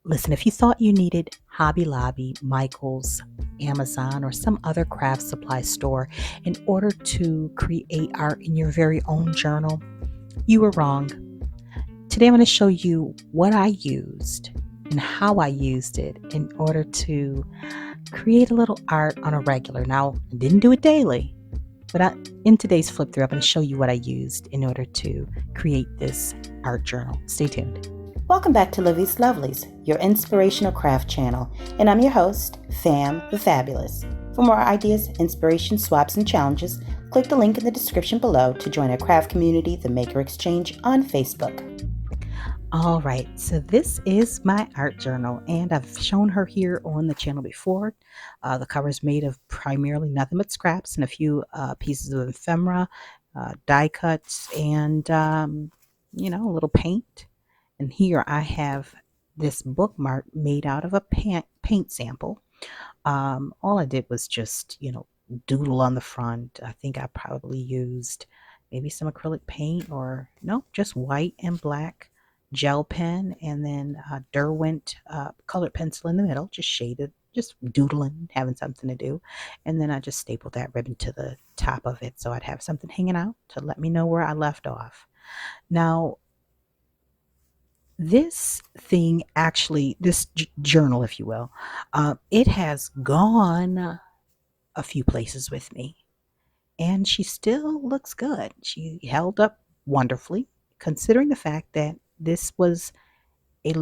Listen, if you thought you needed Hobby Lobby, Michael's, Amazon, or some other craft supply store in order to create art in your very own journal, you were wrong. Today I'm going to show you what I used and how I used it in order to create a little art on a regular. Now, I didn't do it daily, but in today's flip through, I'm going to show you what I used in order to create this art journal. Stay tuned. Welcome back to Livie's Lovelies, your inspirational craft channel, and I'm your host, Fam the Fabulous. For more ideas, inspiration, swaps, and challenges, click the link in the description below to join our craft community, the Maker Exchange, on Facebook. All right, so this is my art journal, and I've shown her here on the channel before. The cover is made of primarily nothing but scraps and a few pieces of ephemera, die cuts, and a little paint. And here I have this bookmark made out of a paint sample. All I did was just, doodle on the front. I think I probably used maybe some acrylic paint or no, just white and black gel pen, and then Derwent colored pencil in the middle, just shaded, just doodling, having something to do. And then I just stapled that ribbon to the top of it so I'd have something hanging out to let me know where I left off. Now, this thing actually, this journal, if you will, it has gone a few places with me, and she still looks good. She held up wonderfully, considering the fact that this was a,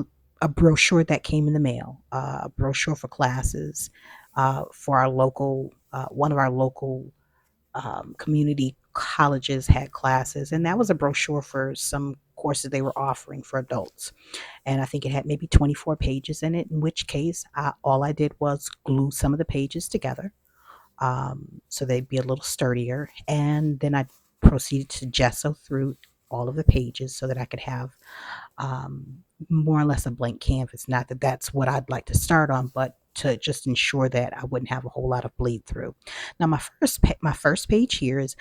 a brochure that came in the mail, a brochure for classes for our local, one of our local community colleges had classes, and that was a brochure for some courses they were offering for adults. And I think it had maybe 24 pages in it, in which case all I did was glue some of the pages together so they'd be a little sturdier. And then I proceeded to gesso through all of the pages so that I could have more or less a blank canvas. Not that that's what I'd like to start on, but to just ensure that I wouldn't have a whole lot of bleed through. Now, my first page here is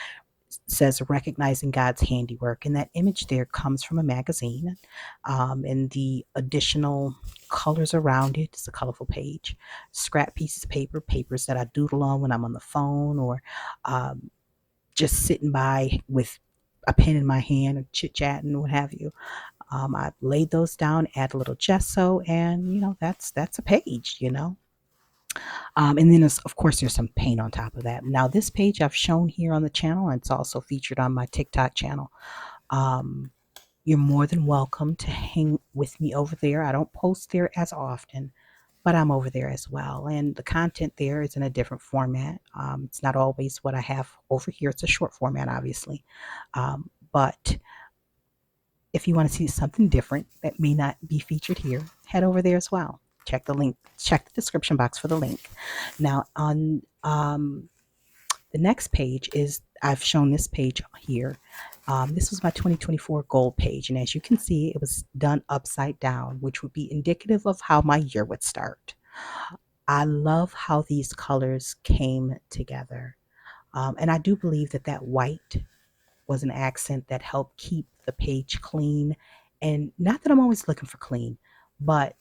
says recognizing God's handiwork, and that image there comes from a magazine, and the additional colors around it is a colorful page, scrap pieces of paper, papers that I doodle on when I'm on the phone or just sitting by with a pen in my hand and chit chatting, what have you. I laid those down, add a little gesso, and that's a page. And then, of course, there's some paint on top of that. Now, this page I've shown here on the channel, and it's also featured on my TikTok channel. Um, you're more than welcome to hang with me over there. I don't post there as often, but I'm over there as well. And the content there is in a different format. It's not always what I have over here. It's a short format, obviously. But if you want to see something different that may not be featured here, head over there as well. Check the link, check the description box for the link. Now, on the next page is, I've shown this page here. This was my 2024 goal page, and as you can see, it was done upside down, which would be indicative of how my year would start. I love how these colors came together, and I do believe that that white was an accent that helped keep the page clean. And not that I'm always looking for clean, but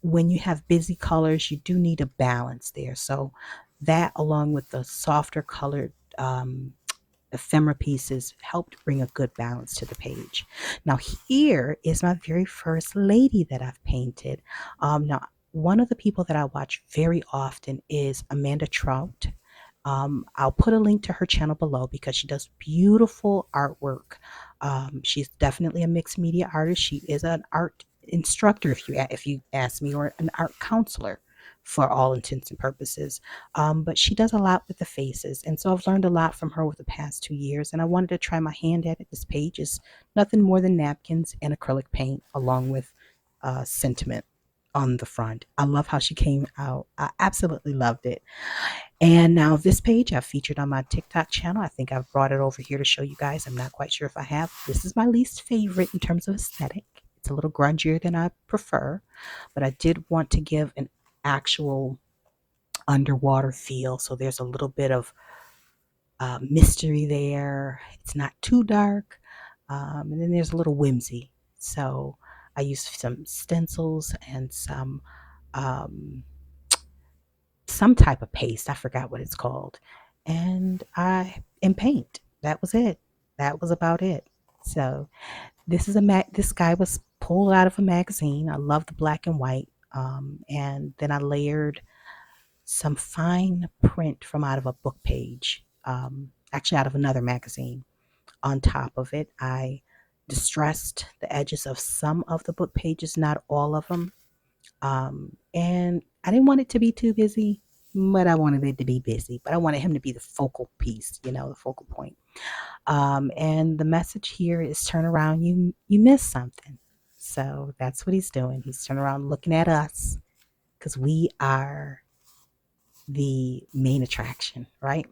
when you have busy colors, you do need a balance there. So that, along with the softer colored ephemera pieces, helped bring a good balance to the page. Now, here is my very first lady that I've painted. Now, one of the people that I watch very often is Amanda Trought. I'll put a link to her channel below because she does beautiful artwork. She's definitely a mixed media artist. She is an art instructor, if you ask me, or an art counselor for all intents and purposes. But she does a lot with the faces, and so I've learned a lot from her over the past 2 years, and I wanted to try my hand at it. This page is nothing more than napkins and acrylic paint along with sentiment on the front. I love how she came out. I absolutely loved it. And now this page I've featured on my TikTok channel. I think I've brought it over here to show you guys. I'm not quite sure if I have. This is my least favorite in terms of aesthetic. It's a little grungier than I prefer, but I did want to give an actual underwater feel. So there's a little bit of mystery there. It's not too dark. And then there's a little whimsy. So I used some stencils and um, some type of paste. I forgot what it's called. And paint. That was it. That was about it. So this guy was pulled out of a magazine. I love the black and white. And then I layered some fine print from out of a book page, actually out of another magazine. On top of it, I distressed the edges of some of the book pages, not all of them. And I didn't want it to be too busy, but I wanted it to be busy. But I wanted him to be the focal piece, the focal point. And the message here is turn around, you missed something. So that's what he's doing. He's turning around looking at us because we are the main attraction, right?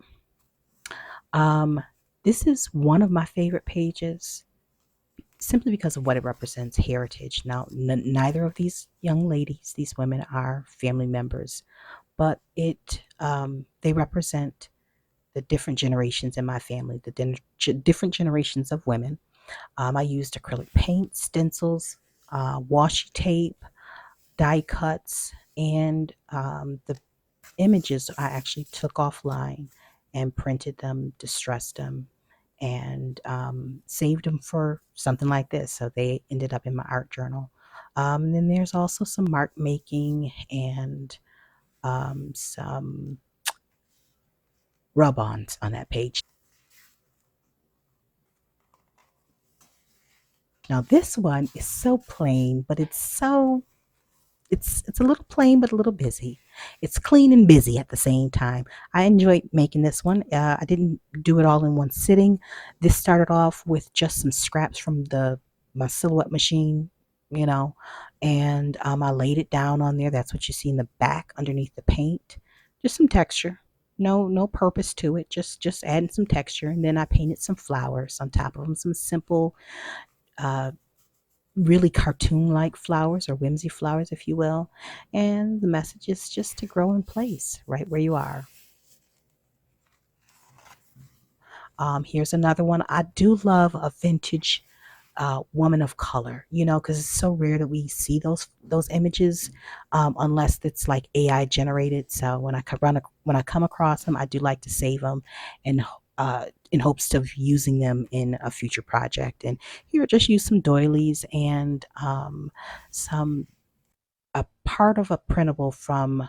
Um, this is one of my favorite pages simply because of what it represents heritage. Now, neither of these young ladies, these women, are family members, but they represent the different generations in my family, the different generations of women. I used acrylic paint, stencils, washi tape, die cuts, and the images I actually took offline and printed them, distressed them, and saved them for something like this. So they ended up in my art journal. Then there's also some mark making and some rub ons on that page. Now, this one is so plain, but it's a little plain but a little busy. It's clean and busy at the same time. I enjoyed making this one. I didn't do it all in one sitting. This started off with just some scraps from the my silhouette machine, you know, and I laid it down on there. That's what you see in the back underneath the paint. Just some texture. No purpose to it. Just adding some texture, and then I painted some flowers on top of them. Some simple uh, really cartoon like flowers or whimsy flowers, if you will. And the message is just to grow in place right where you are. Here's another one. I do love a vintage woman of color, because it's so rare that we see those images, unless it's like AI generated. So when I come across them, I do like to save them, and in hopes of using them in a future project. And here, I just use some doilies and some a part of a printable from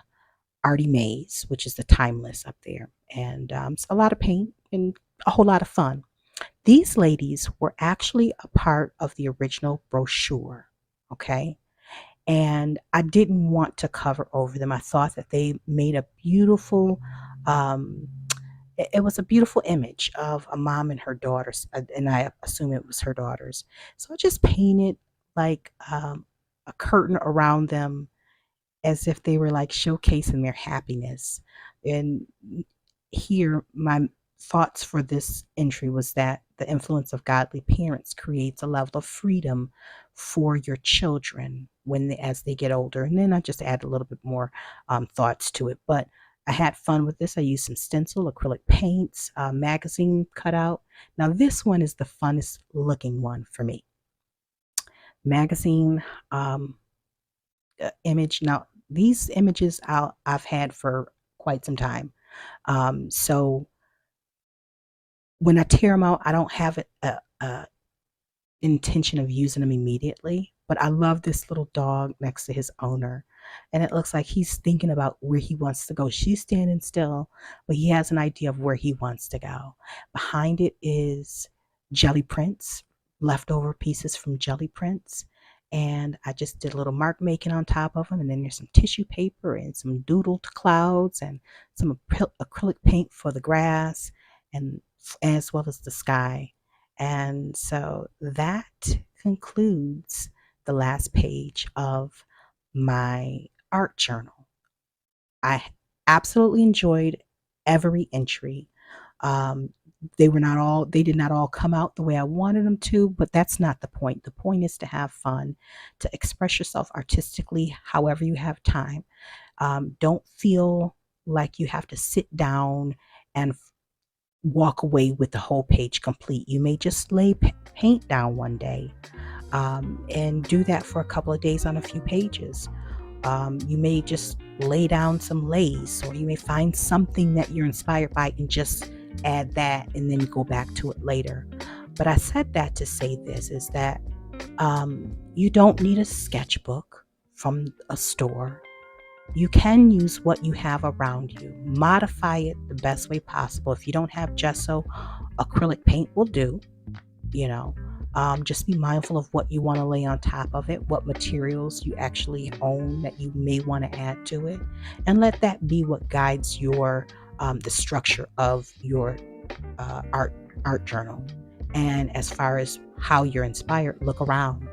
Artie Mays, which is the Timeless up there, and a lot of paint and a whole lot of fun. These ladies were actually a part of the original brochure, okay? And I didn't want to cover over them. I thought that they made a beautiful, um, it was a beautiful image of a mom and her daughters, and I assume it was her daughters. So I just painted like a curtain around them as if they were like showcasing their happiness. And here, my thoughts for this entry was that the influence of godly parents creates a level of freedom for your children as they get older. And then I just add a little bit more thoughts to it. But I had fun with this. I used some stencil, acrylic paints, magazine cutout. Now this one is the funnest looking one for me. Magazine image. Now these images I've had for quite some time. So when I tear them out, I don't have a intention of using them immediately. But I love this little dog next to his owner. And it looks like he's thinking about where he wants to go. She's standing still, but he has an idea of where he wants to go. Behind it is jelly prints, leftover pieces from jelly prints. And I just did a little mark making on top of them. And then there's some tissue paper and some doodled clouds and some acrylic paint for the grass, and as well as the sky. And so that concludes the last page of my art journal. I absolutely enjoyed every entry. Um, they did not all come out the way I wanted them to, but that's not the point. The point is to have fun, to express yourself artistically however you have time. Don't feel like you have to sit down and walk away with the whole page complete. You may just lay paint down one day, and do that for a couple of days on a few pages. You may just lay down some lace, or you may find something that you're inspired by and just add that and then go back to it later. But I said that to say this is that you don't need a sketchbook from a store. You can use what you have around you, modify it the best way possible. If you don't have gesso, acrylic paint will do, you know. Just be mindful of what you want to lay on top of it, what materials you actually own that you may want to add to it, and let that be what guides your the structure of your art journal. And as far as how you're inspired, look around.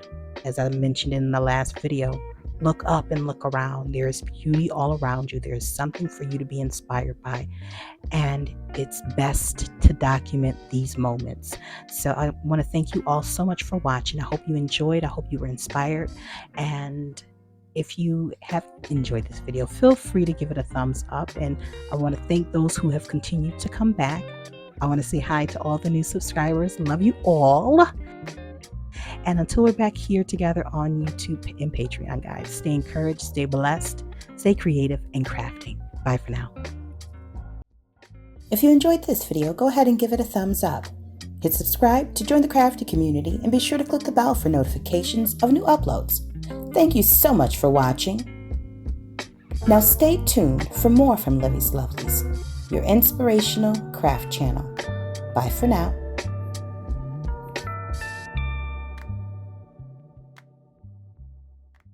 As I mentioned in the last video, look up and look around. There's beauty all around you. There's something for you to be inspired by. And it's best to document these moments. So I want to thank you all so much for watching. I hope you enjoyed. I hope you were inspired. And if you have enjoyed this video, feel free to give it a thumbs up. And I want to thank those who have continued to come back. I want to say hi to all the new subscribers. Love you all. And until we're back here together on YouTube and Patreon, guys, stay encouraged, stay blessed, stay creative and crafting. Bye for now. If you enjoyed this video, go ahead and give it a thumbs up. Hit subscribe to join the crafty community, and be sure to click the bell for notifications of new uploads. Thank you so much for watching. Now stay tuned for more from Livie's Lovelies, your inspirational craft channel. Bye for now.